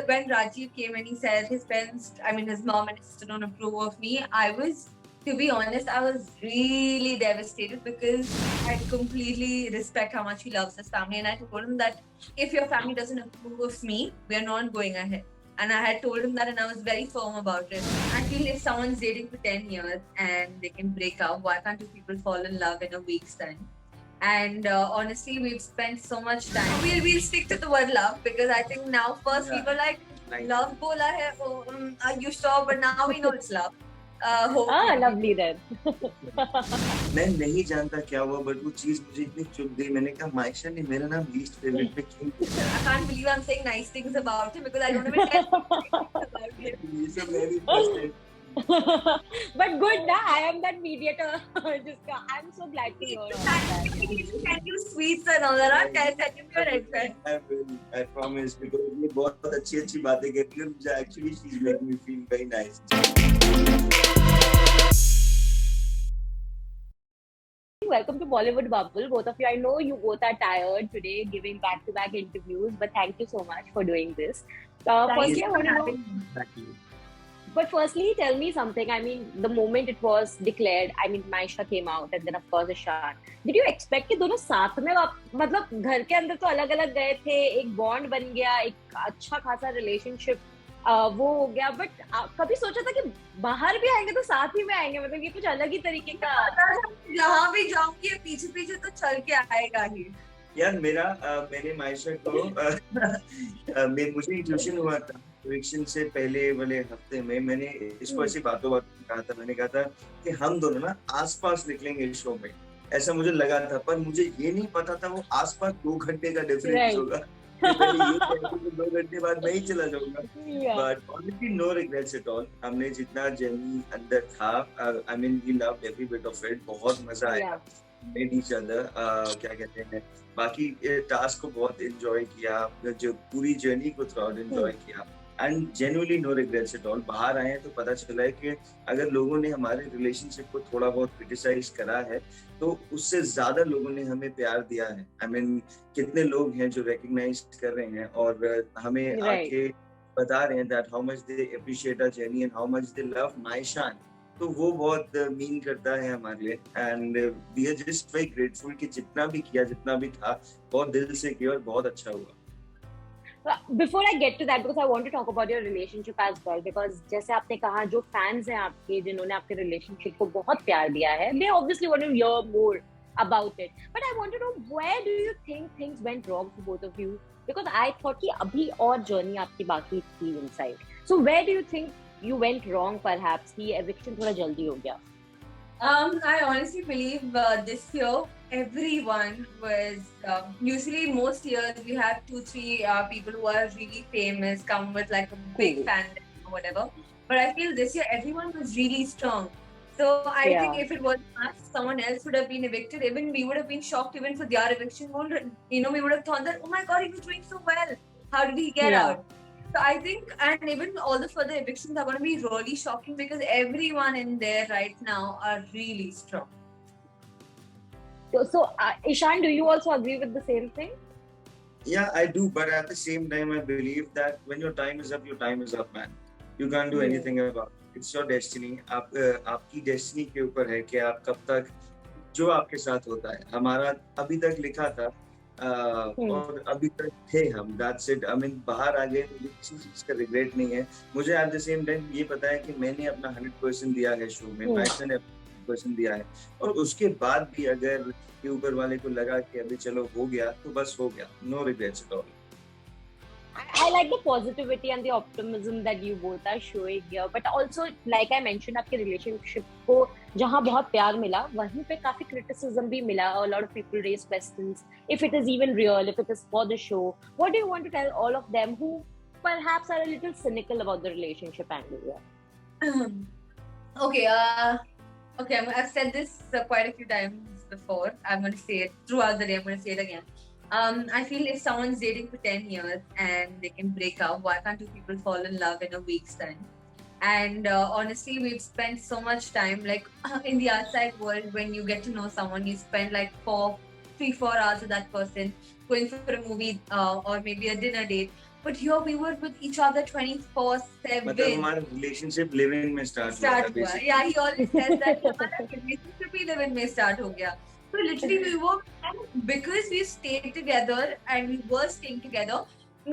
When Rajiv came and he said his parents, I mean his mom and his sister don't approve of me, to be honest, I was really devastated because I completely respect how much he loves his family. And I told him that if your family doesn't approve of me, we are not going ahead. And I had told him that, and I was very firm about it. I feel if someone's dating for 10 years and they can break up, why can't two people fall in love in a week's time? And honestly, we've spent so much time. We'll stick to the word love because I think now first we were like, love bola hai, oh, are you sure? But now we know it's love. Lovely then. मैं नहीं जानता क्या हुआ, but वो चीज मुझे इतनी चुभ गई. मैंने कहा मायशा ने मेरा नाम लीस्ट फेवरेट पे क्यों किया? I can't believe I'm saying nice things about him because I don't even tell about him. ये सब मैं भी फंसते. But good na, I am that mediator. I'm so glad to hear all that. Send you sweets and all that. I'll send you your address. I promise, because ये बहुत अच्छी बातें कहती है. मुझे actually she's making me feel very nice. Welcome to Bollywood Bubble. Both of you, I know you both are tired today giving back-to-back interviews, but thank you so much for doing this. Firstly, I want to know. But firstly, tell me something. I mean, the moment it was declared, I mean, Maisha came out and then of course Ishaan. Did you expect कि दोनों साथ में मतलब घर के अंदर तो अलग-अलग गए थे, एक बॉन्ड बन गया, एक अच्छा खासा रिलेशनशिप वो हो गया, बट कभी सोचा था कि बाहर भी आएंगे तो साथ ही में आएंगे, मतलब ये कुछ अलग ही तरीके का. जहाँ भी जाऊंगी पीछे पीछे तो चल के आएगा ही. यार मैंने मायशा को मुझे इंट्यूशन हुआ था इलेक्शन से पहले वाले हफ्ते में. मैंने इसको ऐसी बातों कहा था. मैंने कहा था कि हम दोनों ना आसपास निकलेंगे इस शो में, ऐसा मुझे लगा था. पर मुझे ये नहीं पता था वो आसपास 2 घंटे का डिफरेंस होगा. 2 घंटे बाद नहीं चला जाऊंगा. But honestly no regrets at all. हमने जितना जर्नी अंदर था, I mean we loved every bit of it. बहुत मजा आया मेड ईच अदर. क्या कहते हैं, बाकी टास्क को बहुत एंजॉय किया, जो पूरी जर्नी को थ्रू आउट एंजॉय किया. And genuinely no regrets at all. बाहर आए हैं तो पता चला है कि अगर लोगों ने हमारे रिलेशनशिप को थोड़ा बहुत क्रिटिसाइज करा है तो उससे ज्यादा लोगों ने हमें प्यार दिया है. आई मीन कितने लोग हैं जो रिकॉग्नाइज कर रहे हैं और हमें आके बता रहे हैं that how much they appreciate our journey and how much they love मायशान. तो वो बहुत मीन करता है हमारे लिए. And we are just very grateful कि जितना भी किया, जितना भी था, बहुत दिल से किया और बहुत अच्छा हुआ. Before I get to that, because I want to talk about your relationship as well, because जैसे आपने कहा जो fans हैं आपके, जिन्होंने आपके relationship को बहुत प्यार दिया है, they obviously want to hear more about it. But I want to know, where do you think things went wrong for both of you? Because I thought कि अभी और journey आपकी बाकी थी inside. So where do you think you went wrong perhaps कि eviction थोड़ा जल्दी हो गया? I honestly believe this year everyone was usually most years we have 2-3 people who are really famous come with like a big fan or whatever, but I feel this year everyone was really strong. So I think if it was us, someone else would have been evicted. Even we would have been shocked even for their eviction. We would have thought that, oh my god, he was doing so well, how did he get out? So I think, and even all the further evictions are going to be really shocking because everyone in there right now are really strong. So Ishaan, do you also agree with the same thing? Yeah, I do, but at the same time, I believe that when your time is up, your time is up, man. You can't do anything about it. It's your destiny. आपकी destiny के ऊपर है कि आप कब तक जो आपके साथ होता है. हमारा अभी तक लिखा था और अभी तक थे हम. That's it. I mean, बाहर आ गए तो किसी चीज का रिग्रेट नहीं है. मुझे at the same time ये पता है कि मैंने अपना 100% दिया है शो में, मायशा ने 100% दिया है, और उसके बाद भी अगर ऊपर वाले को लगा कि अभी चलो हो गया तो बस हो गया. No regrets at all. I like the positivity and the optimism that you both are showing here, but also like I mentioned, आपके relationship को जहाँ बहुत प्यार मिला वहीं पे काफी criticism भी मिला. A lot of people raise questions if it is even real, if it is for the show. What do you want to tell all of them who perhaps are a little cynical about the relationship angle here? Okay, I've said this quite a few times before. I'm going to say it throughout the day. I'm going to say it again. I feel if someone's dating for 10 years and they can break up, why can't two people fall in love in a week's time? And honestly, we've spent so much time, like in the outside world, when you get to know someone, you spend like 3-4 hours with that person, going for a movie or maybe a dinner date. but here we were with each other 24/7. मतलब हमारा relationship living में start हुआ था basically. Yeah, he always says that हमारा relationship ही living में start हो गया. So literally we were, and because we stayed together and we were staying together,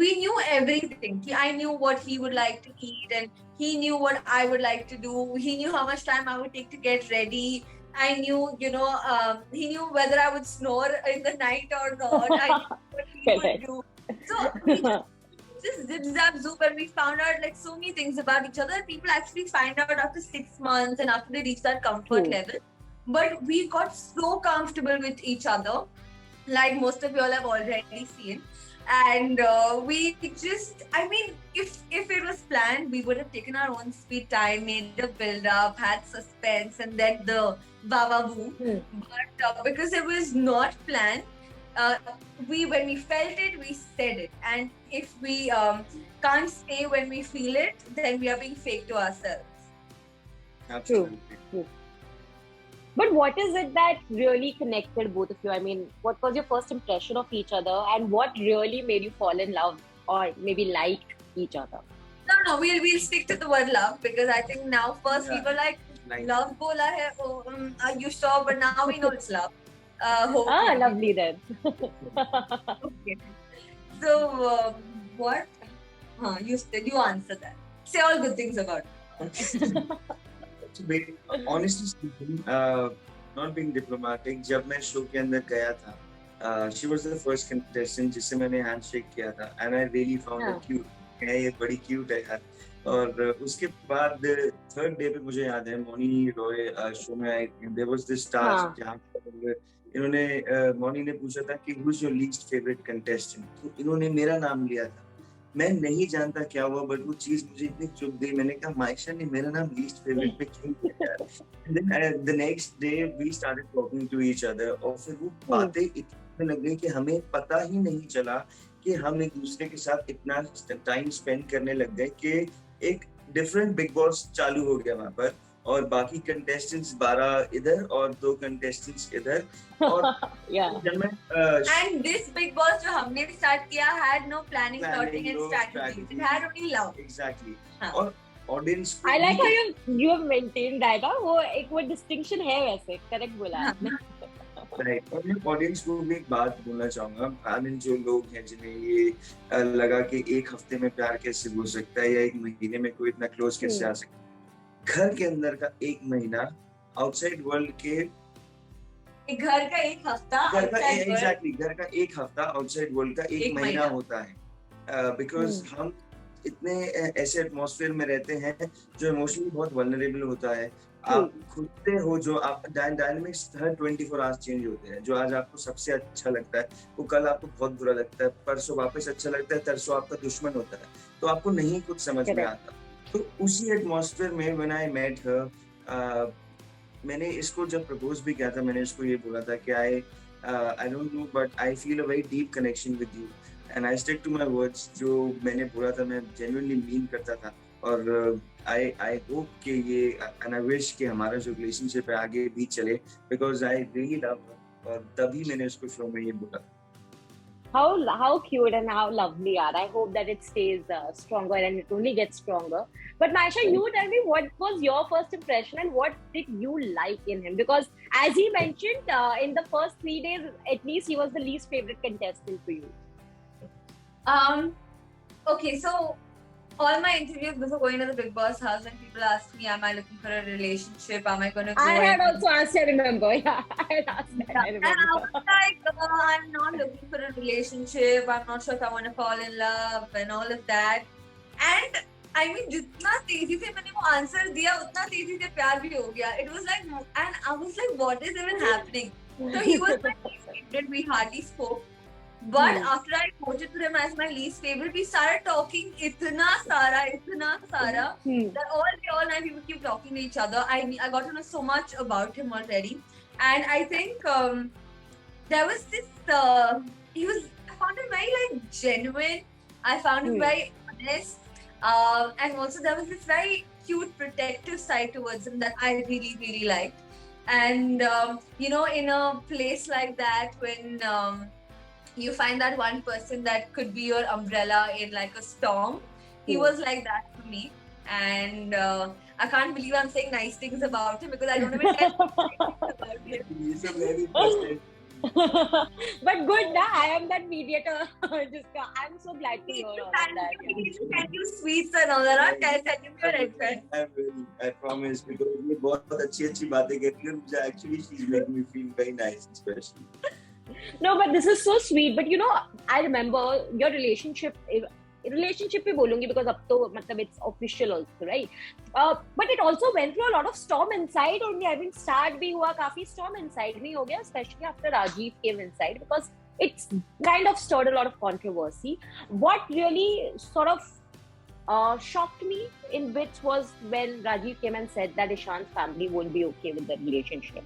we knew everything. I knew what he would like to eat, and he knew what I would like to do. He knew how much time I would take to get ready. I knew, he knew whether I would snore in the night or not. I knew what he would do. So we just zip zap zoop, and we found out like so many things about each other. People actually find out after 6 months and after they reach that comfort level. But we got so comfortable with each other, like most of you all have already seen. And we just, I mean, if it was planned, we would have taken our own sweet time, made a build up, had suspense, and then the baba boo. But because it was not planned, when we felt it, we said it. And if we can't say when we feel it, then we are being fake to ourselves. Absolutely. True. But what is it that really connected both of you? I mean, what was your first impression of each other, and what really made you fall in love or maybe like each other? No, we'll stick to the word love, because I think now first we were like, love bola hai, are you sure? But now we know it's love. Lovely then. Okay. So, what? You answer that. Say all good things about it. Honestly speaking, not being diplomatic, जब मैं show के अंदर गया था, she was the first contestant जिससे मैंने handshake किया था, and I really found her cute. ये बड़ी cute है यार. और उसके बाद third day पे मुझे याद है मौनी रॉय शो में आई. There was this task जहाँ पर इन्होंने मौनी ने पूछा था कि who's your least favorite contestant. तो इन्होंने मेरा नाम लिया था. मैं नहीं जानता क्या हुआ, बट वो चीज मुझे इतनी चुभ गई. मैंने कहा माइशा ने मेरा नाम लीस्ट फेवरेट पे क्यों किया यार. And then the next day we started talking to each other, और फिर वो बातें इतनी लग गई कि हमें पता ही नहीं चला कि हम एक दूसरे के साथ इतना टाइम स्पेंड करने लग गए कि एक डिफरेंट बिग बॉस चालू हो गया वहां पर, और बाकी कंटेस्टेंट्स 12 इधर और 2 कंटेस्टेंट्स इधर. और जब मैं and this big boss जो हमने भी स्टार्ट किया had no planning, plotting and strategy. It had only love. Exactly. और audience I like how you have maintained that. वो एक वो distinction है वैसे, करेक्ट बोला आपने. राइट. और मैं ऑडियंस को भी एक बात बोलना चाहूंगा. आई मीन जो लोग हैं जिन्हें ये लगा कि एक हफ्ते में प्यार कैसे हो सकता है या एक महीने में कोई इतना क्लोज कैसे आ सकता है, घर के अंदर का एक महीना, आउटसाइड वर्ल्ड के घर का एक हफ्ता, एग्जैक्टली घर का एक हफ्ता आउटसाइड वर्ल्ड का एक महीना होता है. बिकॉज हम इतने ऐसे एटमॉस्फेयर में रहते हैं जो इमोशनली बहुत वल्नरेबल होता है. आप खुदते हो, जो आप डायनामिक्स हर 24 आवर्स चेंज होते हैं. जो आज आपको सबसे अच्छा लगता है वो कल आपको बहुत बुरा लगता है, परसों वापस अच्छा लगता है, तरसों आपका दुश्मन होता है. तो आपको नहीं कुछ समझ में आता. तो उसी एटमॉस्फेयर में when I met her, मैंने इसको जब प्रपोज भी किया था, मैंने इसको ये बोला था कि I don't know but I feel a very deep connection with you and I stick to my words. जो मैंने बोला था मैं genuinely mean करता था. और I hope कि ये and I wish कि हमारा जो relationship है आगे भी चले, because I really love her. और तभी मैंने उसको शो में ये बोला. How cute and how lovely are. I hope that it stays stronger and it only gets stronger. But Maisha, you tell me, what was your first impression and what did you like in him? Because as he mentioned, in the first 3 days, at least he was the least favorite contestant for you. Okay, so all my interviews before going to the Big Boss house, when people ask me, am I looking for a relationship? Am I going to go? I had also asked, I remember. Yeah, I had asked that. I remember. And I was like, I'm not looking for a relationship. I'm not sure if I want to fall in love and all of that. And I mean, जितना तेजी से मैंने वो answer दिया, उतना तेजी से प्यार भी हो गया. It was like, and I was like, what is even happening? So he was my least favorite. We hardly spoke. But after I voted for him as my least favorite, we started talking itna sara that all night we would keep talking to each other. I got to know so much about him already, and I think there was this. I found him very like genuine. I found him very honest, and also there was this very cute, protective side towards him that I really, really liked. And in a place like that, when you find that one person that could be your umbrella in like a storm. He Hmm. was like that for me, and I can't believe I'm saying nice things about him because I don't even tell about him. He's a very person. But good, na? I am that mediator. I'm so glad to hear all of that. We need to send you sweets and all that. I'll send you your address. I promise, because ये बहुत अच्छी बातें कहती है और मुझे actually she's making me feel very nice, especially. No, but this is so sweet. But you know, I remember your relationship पे बोलूंगी because अब तो मतलब it's official also, right? But it also went through a lot of storm inside only. I mean, start भी हुआ काफी storm inside में हो गया, especially after Rajiv came inside, because it's kind of stirred a lot of controversy. What really sort of shocked me in bits was when Rajiv came and said that Ishant's family won't be okay with the relationship.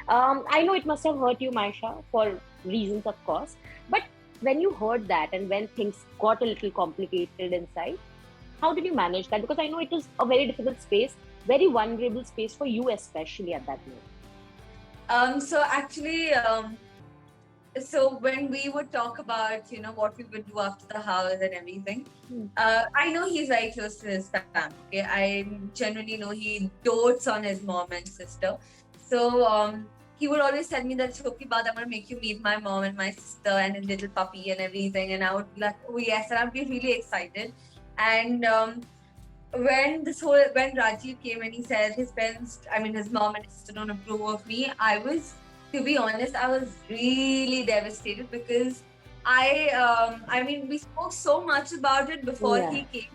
I know it must have hurt you, Maisha, for reasons, of course. But when you heard that and when things got a little complicated inside, how did you manage that? Because I know it was a very difficult space, very vulnerable space for you, especially at that moment. So actually, so when we would talk about, you know, what we would do after the house and everything, I know he's very close to his family. Okay, I genuinely know he dotes on his mom and sister. So he would always tell me that, Choki Baad, I'm going to make you meet my mom and my sister and his little puppy and everything. And I would be like, oh yes, and I'd be really excited. And when Rajiv came and he said his parents, I mean his mom and his sister don't approve of me, to be honest, I was really devastated because I mean, we spoke so much about it before he came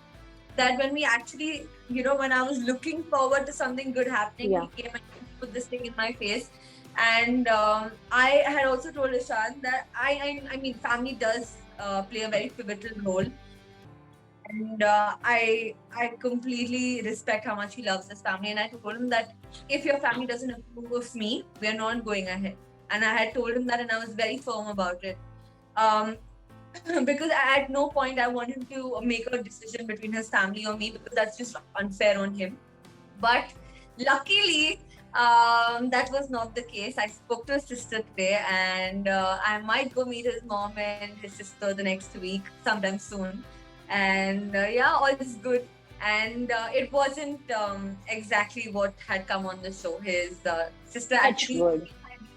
that when we actually, you know, when I was looking forward to something good happening, he came and put this thing in my face. And I had also told Ishant that I mean, family does play a very pivotal role. And I completely respect how much he loves his family. And I told him that if your family doesn't approve of me, we're not going ahead. And I had told him that, and I was very firm about it. Because at no point I want him to make a decision between his family or me, because that's just unfair on him. But luckily, that was not the case. I spoke to his sister today, and I might go meet his mom and his sister the next week, sometime soon. And all is good. And it wasn't exactly what had come on the show. His sister actually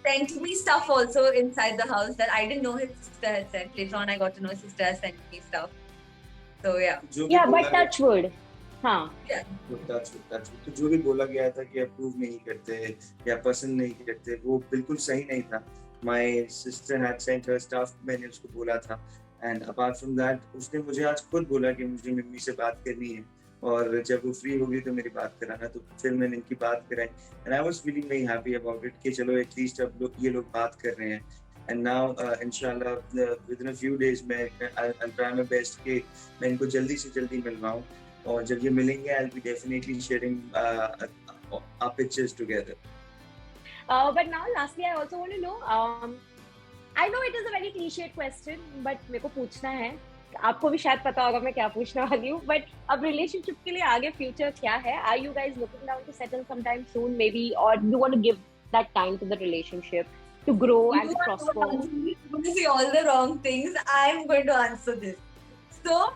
sent me stuff also inside the house that I didn't know his sister had sent. Later on, I got to know his sister had sent me stuff. So yeah. Yeah, but touch wood. हाँ. तो जो भी बोला गया था कि approve नहीं करते या पसंद नहीं करते, वो बिल्कुल सही नहीं था. My sister had sent her stuff, मैंने उसको बोला था. And apart from that, उसने मुझे आज खुद बोला कि मुझे मम्मी से बात करनी है और जब वो फ्री होगी तो मेरी बात कराना. तो फिर मैंने इनकी बात कराई. And I was feeling very happy about it कि चलो at least अब ये लोग बात कर रहे हैं. And now, inshallah, within a few days, I'll try my best कि मैं इनको जल्दी से जल्दी मिलवाऊँ. और जब ये मिलेंगे, I'll be definitely sharing our pictures together. But now, lastly, I also want to know. I know it is a very cliched question, but मेरे को पूछना है. आपको भी शायद पता होगा मैं क्या पूछने वाली हूँ. But अब relationship के लिए आगे future क्या है? Are you guys looking down to settle sometime soon, maybe, or do you want to give that time to the relationship to grow and to prosper? You're going to say all the wrong things. I'm going to answer this. So.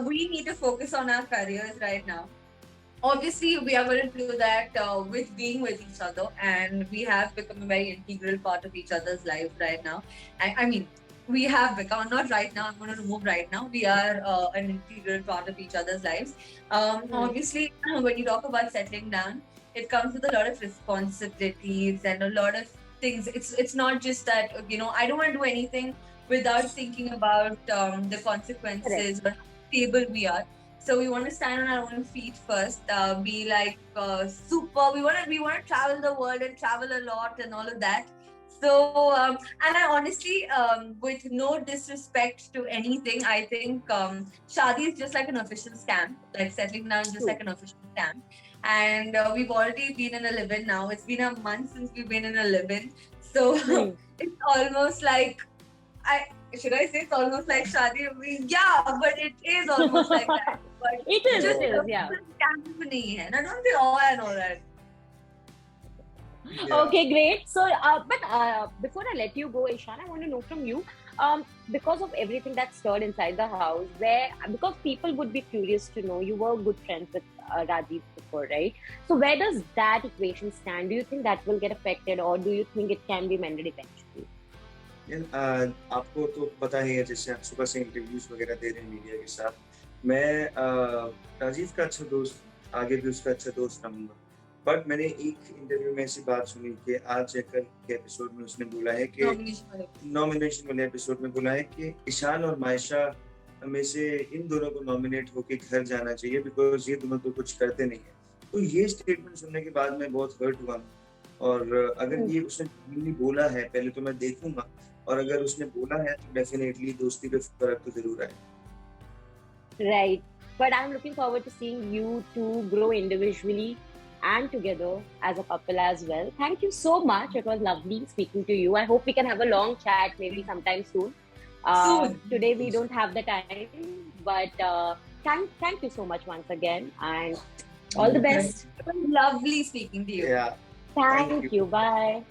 We need to focus on our careers right now. Obviously, we are going to do that with being with each other, and we have become a very integral part of each other's life right now. I mean, we have become, not right now, I'm going to remove right now, we are an integral part of each other's lives. Obviously, when you talk about settling down, it comes with a lot of responsibilities and a lot of things. It's not just that, you know, I don't want to do anything without thinking about the consequences or how stable we are. So we want to stand on our own feet first, be like super. We want to travel the world and travel a lot and all of that. So and I honestly, with no disrespect to anything, I think Shadi is just like an official scam. Like settling down is just like an official scam. And we've already been in a live-in now. It's been a month since we've been in a live-in. So it's almost like. Should I say it's almost like Shadi? Yeah, but it is almost like that. But it is, yeah. And I don't say all and all that. Yeah. Okay, great. So, but before I let you go, Ishan, I want to know from you, because of everything that stirred inside the house, because people would be curious to know, you were good friends with Rajiv before, right? So where does that equation stand? Do you think that will get affected, or do you think it can be mended eventually? आपको तो पता ही है, जैसे आप सुबह से interviews वगैरह दे रहे हैं मीडिया के साथ, मैं राजीव का अच्छा दोस्त, आगे भी उसका अच्छा दोस्त रहूंगा। बट मैंने एक इंटरव्यू में ऐसी बात सुनी कि आज कल के एपिसोड में उसने बोला है कि नॉमिनेशन वाले एपिसोड में बोला है कि ईशान और मायशा में से इन दोनों को नॉमिनेट होके घर जाना चाहिए, बिकॉज ये दोनों तो कुछ करते नहीं है। तो ये स्टेटमेंट सुनने के बाद मैं बहुत हर्ट हुआ, और अगर ये उसने बोला है पहले तो मैं देखूंगा, और अगर उसने बोला है तो डेफिनेटली दोस्ती पे फर्क तो जरूर आए। Right. But I'm looking forward to seeing you two grow individually and together as a couple as well. Thank you so much. It was lovely speaking to you. I hope we can have a long chat maybe sometime soon. Today we don't have the time, but thank you so much once again, and all the best. It was lovely speaking to you. Yeah. Thank you. Bye.